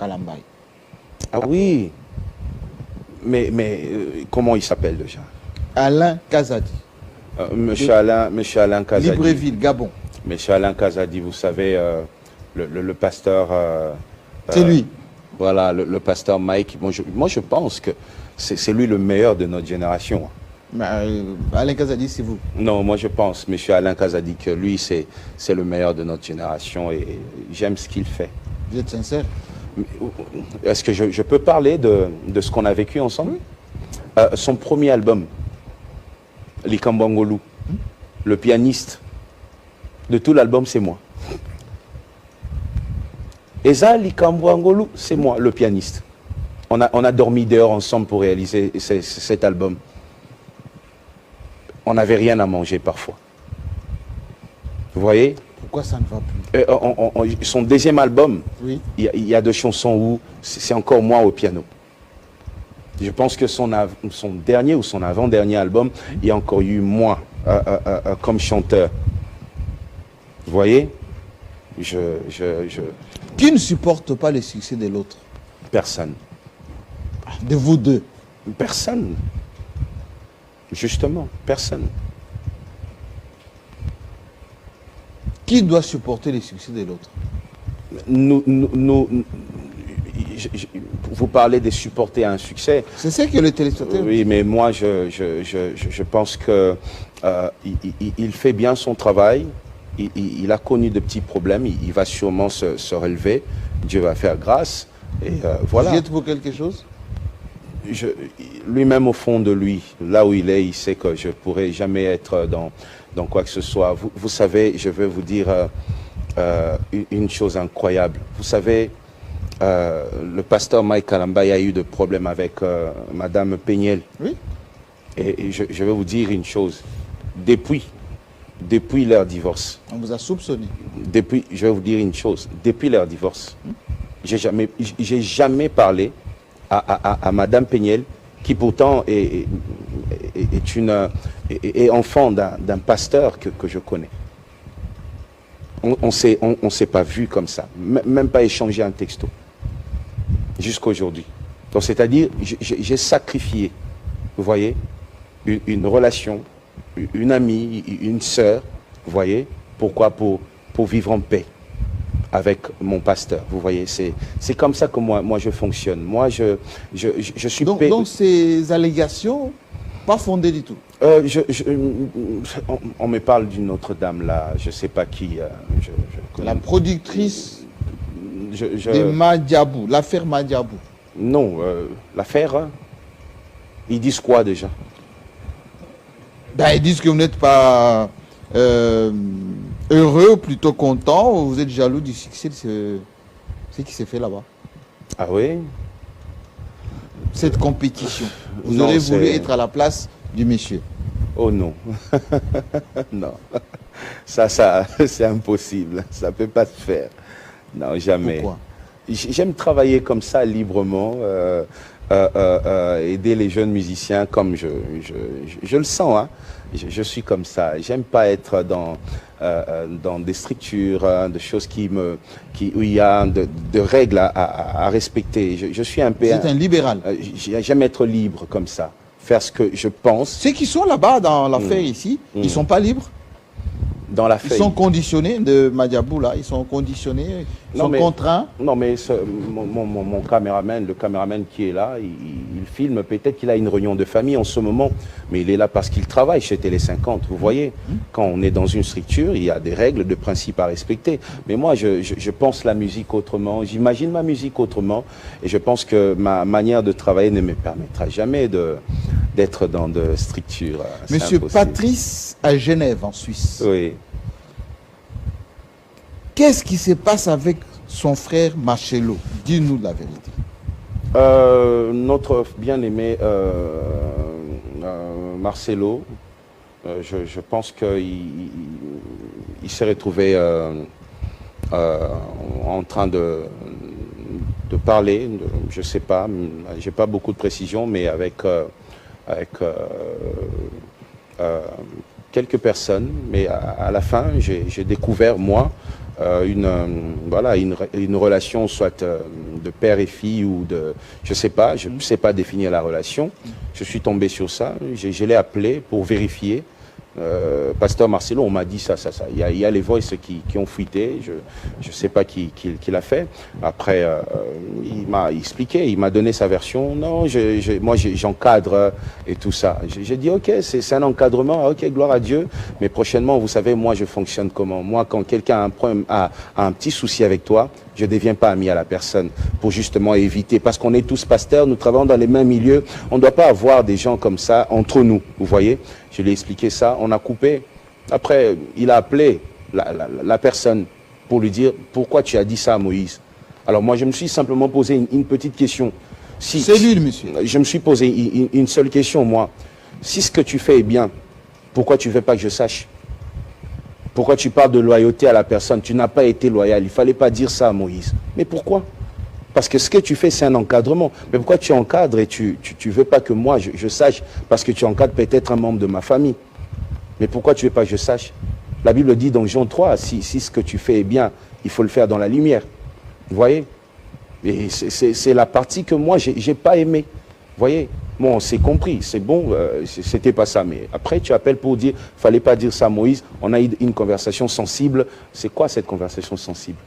Kalambay. Ah oui. Mais comment il s'appelle déjà? Alain Kazadi. Monsieur Alain Kazadi. Libreville, Gabon. Monsieur Alain Kazadi, vous savez, le pasteur... c'est lui. Voilà, le pasteur Mike. Moi, je pense que c'est lui le meilleur de notre génération. Alain Kazadi, c'est vous? Non, moi je pense, monsieur Alain Kazadi, que lui, c'est le meilleur de notre génération et j'aime ce qu'il fait. Vous êtes sincère? Est-ce que je peux parler de ce qu'on a vécu ensemble? Son premier album, Likambangolu, le pianiste de tout l'album, c'est moi. Eza Likambangolu, c'est moi, le pianiste. On a dormi dehors ensemble pour réaliser cet album. On n'avait rien à manger parfois. Vous voyez? Pourquoi ça ne va plus? Son deuxième album, oui. il y a deux chansons où c'est encore moi au piano. Je pense que son dernier ou son avant-dernier album, il y a encore eu moi comme chanteur. Vous voyez? Qui ne supporte pas le succès de l'autre? Personne. De vous deux? Personne. Justement, personne. Qui doit supporter les succès de l'autre? Vous parlez de supporter un succès. C'est ça que le téléspectateur... Oui, mais moi, je pense que il fait bien son travail. Il a connu de petits problèmes. Il va sûrement se relever. Dieu va faire grâce. Et voilà. Vous y êtes pour quelque chose? Lui-même au fond de lui, là où il est, il sait que je ne pourrai jamais être dans quoi que ce soit. Vous savez, je vais vous dire une chose incroyable. Vous savez, le pasteur Mike Kalambay a eu des problèmes avec Madame Peignel. Oui. Et je vais vous dire une chose. Depuis leur divorce. On vous a soupçonné. Je vais vous dire une chose. Depuis leur divorce, j'ai jamais parlé à Madame Peignel, qui pourtant est enfant d'un pasteur que je connais. On s'est pas vu comme ça, même pas échangé un texto, jusqu'à aujourd'hui. Donc c'est-à-dire, j'ai sacrifié, vous voyez, une relation, une amie, une sœur, vous voyez, pourquoi? Pour vivre en paix avec mon pasteur, vous voyez, c'est comme ça que moi je fonctionne. Moi, je suis... Donc ces allégations, pas fondées du tout? On me parle d'une autre dame là, je ne sais pas qui. La productrice de Madiabou, l'affaire Madiabou. Non, l'affaire, hein? Ils disent quoi déjà? Ben, ils disent que vous n'êtes pas... heureux, plutôt content, ou vous êtes jaloux du succès de ce qui s'est fait là-bas? Ah oui? Cette compétition. Vous aurez voulu être à la place du monsieur? Oh non. Non. Ça c'est impossible. Ça ne peut pas se faire. Non, jamais. Pourquoi? J'aime travailler comme ça, librement. Aider les jeunes musiciens comme je le sens, hein. Je suis comme ça. J'aime pas être dans des structures, de choses où il y a de règles à respecter. Je suis un peu... Vous êtes un libéral. J'aime être libre comme ça. Faire ce que je pense. Ceux qui sont là-bas dans l'affaire ici, ils ne sont pas libres? Dans l'affaire. Ils sont conditionnés de Madiabou là, ils sont conditionnés, ils sont contraints. Non mais mon caméraman, le caméraman qui est là, il filme, peut-être qu'il a une réunion de famille en ce moment, mais il est là parce qu'il travaille chez Télé 50, vous voyez. Quand on est dans une structure, il y a des règles, des principes à respecter. Mais moi, je pense la musique autrement, j'imagine ma musique autrement, et je pense que ma manière de travailler ne me permettra jamais d'être dans de structures. Monsieur Patrice à Genève, en Suisse. Oui. Qu'est-ce qui se passe avec son frère Marcelo? Dis-nous la vérité. Notre bien-aimé Marcelo, je pense qu'il s'est retrouvé en train de parler, je ne sais pas, je n'ai pas beaucoup de précisions, mais avec quelques personnes. Mais à la fin, j'ai découvert, moi, voilà, une relation soit de père et fille ou de... Je ne sais pas définir la relation. Je suis tombé sur ça, je l'ai appelé pour vérifier. Pasteur Marcelo, on m'a dit ça. Il y a les voices qui ont fuité, je ne sais pas qui l'a fait. Après, il m'a expliqué, il m'a donné sa version. Non, moi j'encadre et tout ça. J'ai dit, ok, c'est un encadrement, ok, gloire à Dieu. Mais prochainement, vous savez, moi je fonctionne comment? Moi, quand quelqu'un a un problème, a un petit souci avec toi, je ne deviens pas ami à la personne pour justement éviter. Parce qu'on est tous pasteurs, nous travaillons dans les mêmes milieux. On ne doit pas avoir des gens comme ça entre nous, vous voyez. Je lui ai expliqué ça, on a coupé. Après, il a appelé la personne pour lui dire « Pourquoi tu as dit ça à Moïse ?» Alors moi, je me suis simplement posé une petite question. C'est lui, monsieur. Je me suis posé une seule question, moi. Si ce que tu fais est bien, pourquoi tu ne veux pas que je sache? Pourquoi tu parles de loyauté à la personne? Tu n'as pas été loyal. Il ne fallait pas dire ça à Moïse. Mais pourquoi? Parce que ce que tu fais, c'est un encadrement. Mais pourquoi tu encadres et tu ne veux pas que moi, je sache? Parce que tu encadres peut-être un membre de ma famille. Mais pourquoi tu ne veux pas que je sache? La Bible dit dans Jean 3, si ce que tu fais est bien, il faut le faire dans la lumière. Vous voyez? Et c'est la partie que moi, je n'ai pas aimée. Vous voyez? Bon, on s'est compris, c'est bon, c'était pas ça. Mais après, tu appelles pour dire, il ne fallait pas dire ça à Moïse. On a eu une conversation sensible. C'est quoi cette conversation sensible?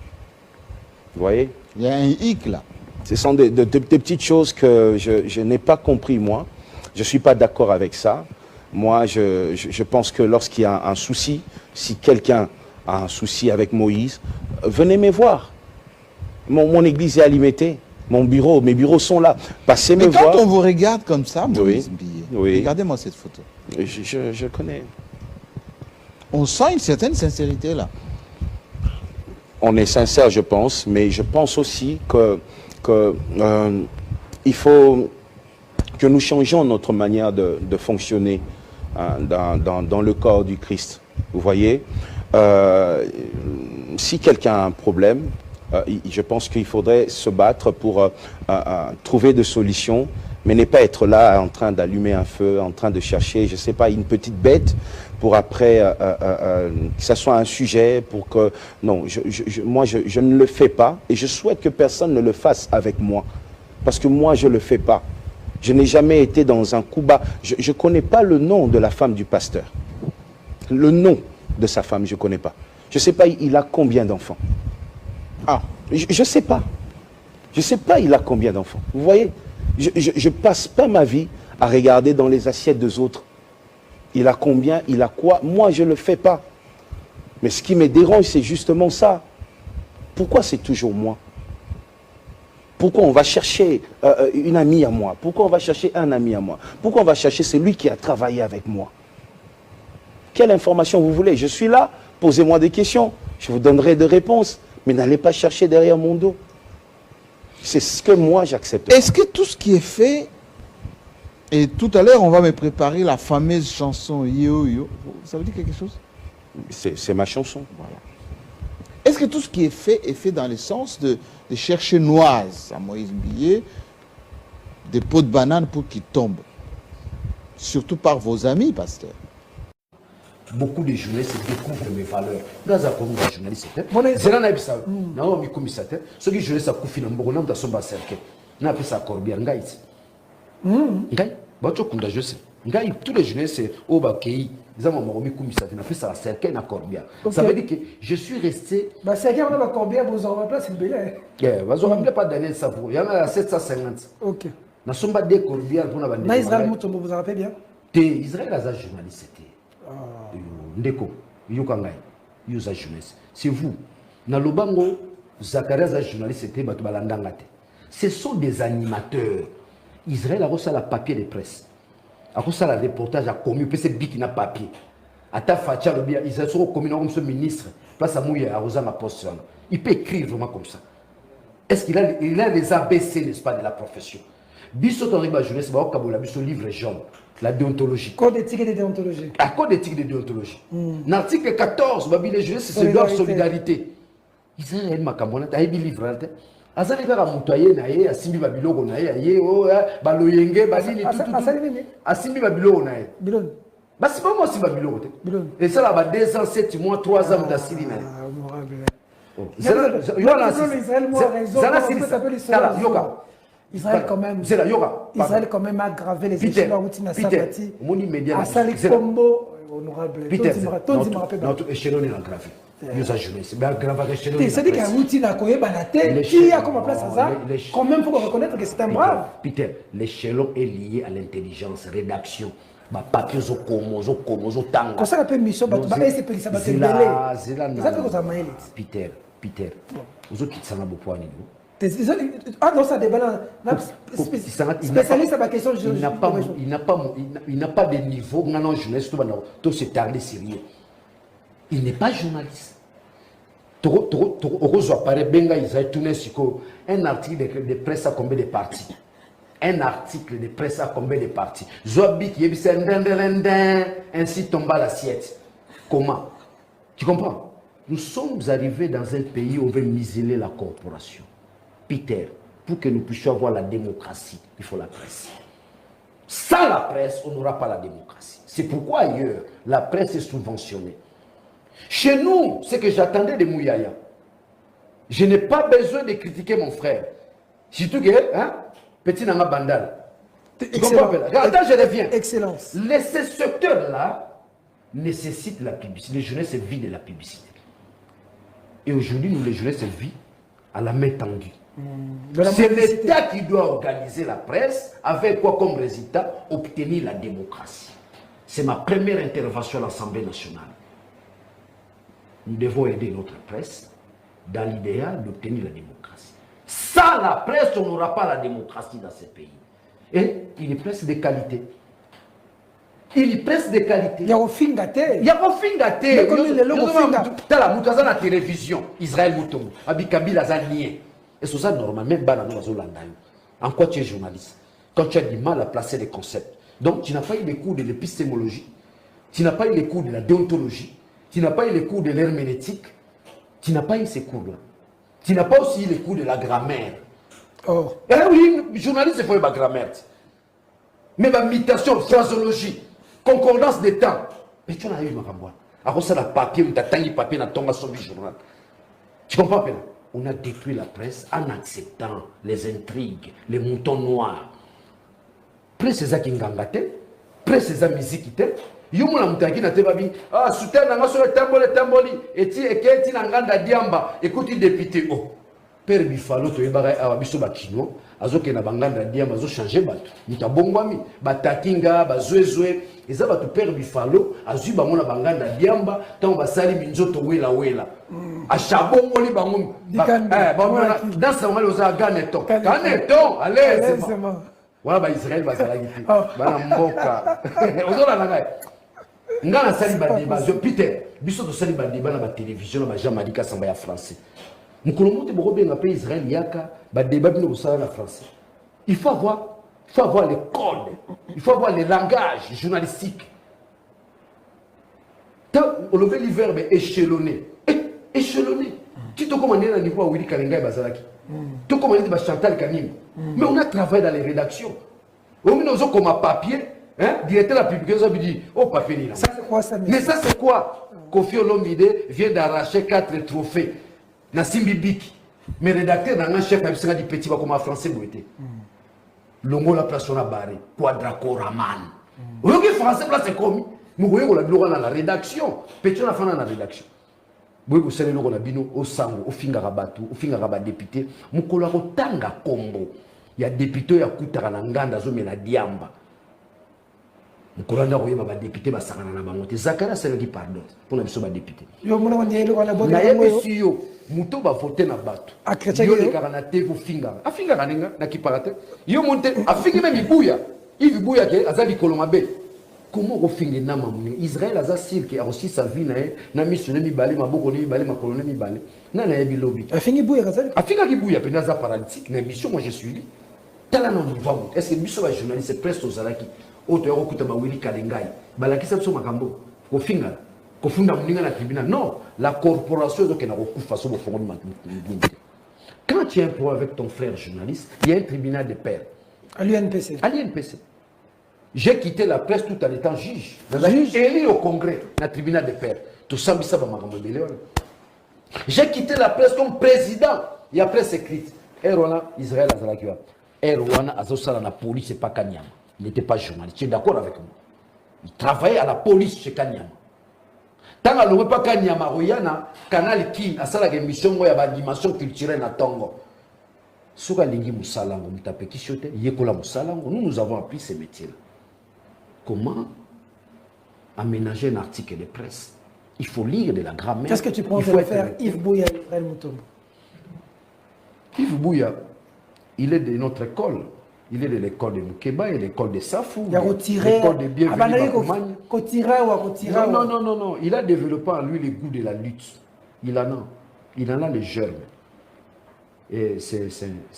Vous voyez? Il y a un hic là. Ce sont des petites choses que je n'ai pas compris, moi. Je ne suis pas d'accord avec ça. Moi, je pense que lorsqu'il y a un souci, si quelqu'un a un souci avec Moïse, venez me voir. Mon église est alimentée. Mon bureau, mes bureaux sont là. Passez me voir. Mais quand on vous regarde comme ça, Moïse Billet, oui. Regardez-moi cette photo. Je connais. On sent une certaine sincérité là. On est sincère, je pense, mais je pense aussi il faut que nous changions notre manière de fonctionner dans le corps du Christ. Vous voyez, si quelqu'un a un problème, je pense qu'il faudrait se battre pour trouver des solutions, mais ne pas être là en train d'allumer un feu, en train de chercher, je ne sais pas, une petite bête pour après que ça soit un sujet, pour que... Non, moi, je ne le fais pas et je souhaite que personne ne le fasse avec moi. Parce que moi, je ne le fais pas. Je n'ai jamais été dans un coup bas. Je ne connais pas le nom de la femme du pasteur. Le nom de sa femme, je ne connais pas. Je ne sais pas, il a combien d'enfants. Ah, je ne sais pas. Je ne sais pas, il a combien d'enfants. Vous voyez, je ne passe pas ma vie à regarder dans les assiettes des autres. Il a combien, il a quoi? Moi, je ne le fais pas. Mais ce qui me dérange, c'est justement ça. Pourquoi c'est toujours moi? Pourquoi on va chercher une amie à moi? Pourquoi on va chercher un ami à moi? Pourquoi on va chercher celui qui a travaillé avec moi? Quelle information vous voulez? Je suis là, posez-moi des questions. Je vous donnerai des réponses. Mais n'allez pas chercher derrière mon dos. C'est ce que moi j'accepte. Est-ce que tout ce qui est fait, et tout à l'heure on va me préparer la fameuse chanson Yo Yo, ça veut dire quelque chose? C'est ma chanson. Voilà. Est-ce que tout ce qui est fait dans le sens de chercher noise à Moïse Billet, des pots de banane pour qu'ils tombent? Surtout par vos amis, pasteur. Beaucoup de journalistes découvrent mes valeurs. Dans un commun de journalistes, c'est là que ça. Non, mais comme ça, ceux qui journalistes à Koufina, beaucoup n'ont pas son cercle. N'a pas ça corbière, ngaï. Ngaï, bateau comme je sais. Ngaï, tous les journalistes au Bakei, ils ont mis comme ça, n'a pas ça cercle, n'a corbière. Ça veut dire que je suis resté. Bah c'est quand on a corbière, vous aurez place, c'est belle. Vous aurez pas d'année ça vous. Il y en a 750. Ok. N'a sont pas des corbières pour la bande. Mais Israël, vous vous rappelez bien? Israël a un journaliste. Ndeko, Yokangai, Yosa jeunesse. C'est vous. Dans le bango, Zacharias, journaliste, c'était Batubalandangate. Ce sont des animateurs. Israël a reçu la papier de presse. A reçu le reportage à commis, puis c'est bit n'a papier. À ta fatia, le bien, Israël sera commis comme ce ministre, place à mouiller à Rosa ma poste. Il peut écrire vraiment comme ça. Est-ce qu'il a les ABC, n'est-ce pas, de la profession? Bissot arrive à jeunesse, va au Kaboula, Bissot livre jaune. La déontologie. Code d'éthique et de déontologie. À code d'éthique et de déontologie. L'article 14, les jeunesses, c'est leur solidarité. Israël m'a camonné, tu as dit livre. Azali kaka mutoye na ye asimbi babiloko na ye o baloyenge bazili tout. Asimbi babiloko na ye. Bilon. Basi pas moi si babiloko te. Bilon. Et ça là ba 2 ans, 7 mois, 3 ans d'asili na. Israël quand même a gravé les échelons à Sabati. À Sali Kombo, honorable. C'est-à-dire qu'il y a un outil à Koyebanate qui a comme place à ça. Quand même, il faut reconnaître que c'est un brave. Peter, l'échelon est lié à l'intelligence, rédaction. Papier zo tango. Comme ça, la mission, c'est ça va te mêler. Peter, vous êtes qui beaucoup ah non, ça débat spécialiste à ma question. Il n'a pas de niveau. Non, jeunesse, tout se tarder sérieux. Il n'est pas journaliste. Un article de presse à combien de parties? Un article de presse à combien de parties? Zoabi qui est ainsi tombe à l'assiette. Comment? Tu comprends? Nous sommes arrivés dans un pays où on veut museler la corporation. Peter, pour que nous puissions avoir la démocratie, il faut la presse. Sans la presse, on n'aura pas la démocratie. C'est pourquoi ailleurs, la presse est subventionnée. Chez nous, c'est que j'attendais de Mouyaya. Je n'ai pas besoin de critiquer mon frère. Surtout que, petit Nanga Bandal. Tu comprends? Attends, je reviens. Excellence. Ce secteur-là nécessite la publicité. Les jeunesses vivent de la publicité. Et aujourd'hui, nous, les jeunesses vivent à la main tendue. C'est l'État qui doit organiser la presse, avec quoi comme résultat? Obtenir la démocratie. C'est ma première intervention à l'Assemblée nationale. Nous devons aider notre presse dans l'idéal d'obtenir la démocratie. Sans la presse, on n'aura pas la démocratie dans ce pays. Et il est presse de qualité. Il est presse de qualité. Il y a au fin gâté. Il y a au fin gâté. Tu as la télévision, Israël Moutongo, Abikabila Zanier. Et c'est ça, normalement, en quoi tu es journaliste? Quand tu as du mal à placer les concepts. Donc, tu n'as pas eu les cours de l'épistémologie, tu n'as pas eu les cours de la déontologie, tu n'as pas eu les cours de l'herméneutique, tu n'as pas eu ces cours-là. Tu n'as pas aussi les cours de la grammaire. Oh. Eh oui, journaliste, il faut la grammaire. Mais la mutation, phrasologie, concordance des temps. Mais tu en as eu, ma campagne. Alors, ça, le papier, tu as taillé le papier dans ton journal. Tu comprends pas? On a détruit la presse en acceptant les intrigues, les moutons noirs. Presse c'est ça qui ngangate, presse c'est ça musique qui Yumula mutaki na tebabi, soutien na ngaso tamboli, eti na nganda diamba, écoute député oh. Père Bifalo to yebara awabiso ba chino, azoke na banganda diamba azo changer bato. Mutabongwami, batakinga, bazwezwe, eza bato Père Bifalo, azu bango na banganda diamba, tant basali minzoto wela. Achabongoli bango. Dans ce moment oza ganeton. Ganeton, allez, c'est bon. Voilà Israël bazalaki. Bana mboka. Ozola na ngai. Ngana sali ba débat, Peter, biso to sali ba débat na ba télévision ba Jean-Marie Samba ya français. Mukolomote boko benga pe Israël yaka ba débat bino ko sala na français. Il faut avoir les codes, il faut avoir les langages journalistiques. On le veut le verbe échelonné. Échelonné. Tu te commandes à niveau Willy Kalinga et Bazalaki. Tu commandes à Chantal Kanim. Mais on a travaillé dans les rédactions. On a comme un papier, directeur de la publication dit oh papier là. Ça c'est quoi ça? Mais ça c'est quoi? Kofi Olomide vient d'arracher 4 trophées. Nassim Bibiki. Mes rédacteurs dans un chef a dit petit va comme un français boité. Longo la place on a barré. Quadraco Raman. Le français là c'est comme. Nous voyons la rédaction. Petit on a fait dans la rédaction. Vous savez, nous avons bino au sango, au fingarabatu, au fingaraba député. Mukolo tanga kombo. Il y a député ya kutara na nganda zo mela diamba. Mukolo nda koyeba ba député ba sakana na bango te. Zakara c'est qui pardon pour na biso ba député. Yo mona on yelo kana boto. Na yebi yo muto ba voter na bato. Yo le karana te ko finga. A finga kanenga na kiparate. Yo monte a finga même ibuya. Ivi buya ke azabi kolomabe. Comment on finit nama Israël a zasir qui a aussi sa vie na mission mi balé ma boko ni balé ma colonne mi balé na na yebi lobby a fini bouya kazali a finga ki bouya penaza paralytique na mission moi je suis lui tala na mvamo est-ce que biso ba journaliste presse ozalaki auto ya okuta ba Willy Kalengai balakisa biso makambo ko finga ko funda muninga na tribunal non la corporation donc na kokufa so bo fongo de quand tu es un problème avec ton frère journaliste il y a un tribunal de paix à l'UNPC. J'ai quitté la presse tout en étant juge. Élu au Congrès, dans le tribunal de paix. Tout ça, ça va m'arranger. J'ai quitté la presse comme président. Il y a presse écrite. Erwana, Israël Azalakiwa. Erwana Azosala la police, c'est pas Kanyama. Il n'était pas journaliste. Tu es d'accord avec moi? Il travaillait à la police chez Kanyama. Tant que l'on pas Kanyama, Royana, Canal King, à ça la émission, il y a une dimension culturelle à Tongo. Souka Lingi Moussalango, Mutape Kishote, Yekola Moussalango, nous avons appris ces métiers-là. Comment aménager un article de presse? Il faut lire de la grammaire. Qu'est-ce que tu penses de faire Yves Bouya et Israël Mutombo? Yves Bouya, il est de notre école. Il est de l'école de Moukeba et de l'école de Safou. Il a retiré. L'école de Bienvenue Non. Il a développé en lui le goût de la lutte. Il en a les germes. Et c'est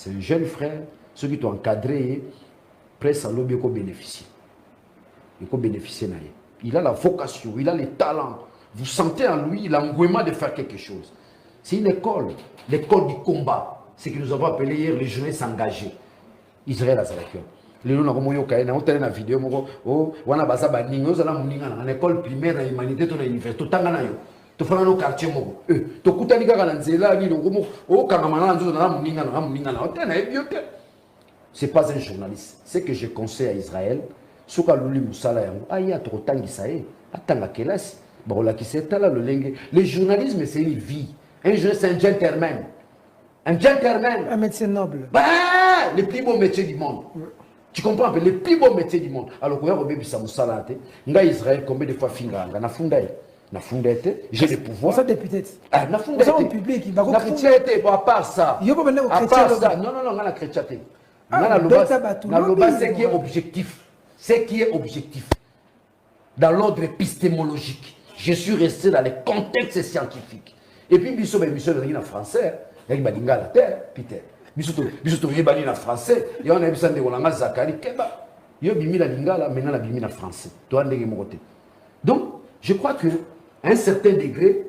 un jeune frère, ceux qui t'ont encadré, presque à l'objet qu'on bénéficie. Il faut bénéficier. Il a la vocation, il a les talents. Vous sentez en lui l'engouement de faire quelque chose. C'est une école, l'école du combat. C'est ce que nous avons appelé hier les jeunesses engagées. Israël Azalakiwa. Les gens ont vu une vidéo, on a basé en école primaire, en humanité, en université, tout le temps. Tu fais un quartier. Tu écoutes les gars c'est pas un journaliste. Ce que je conseille à Israël, ce que Luli Moussala il y a trop de temps qui s'est attends à quelle âge le journalisme, c'est une vie. Un journaliste, c'est un gentleman. Un gentleman. Un métier noble. Bah, le plus beau métier du monde. Tu comprends? Le plus beau métier du monde. Alors, quand on a Moussala, Israël, combien de fois finga? J'ai le pouvoir. Ça député. Ah, na funda ça public, il va chrétienté à part ça. Il y a pas à part ça. Non, on a la chrétienté. C'est qui est objectif. C'est qui est objectif. Dans l'ordre épistémologique. Je suis resté dans les contextes scientifiques. Et puis, Bissot en français, il y a la terre, Peter. Bissot en français, il y a un épisode de Zakari Keba. Il y a la lingala, maintenant la bimi en français. Donc, je crois qu'à un certain degré,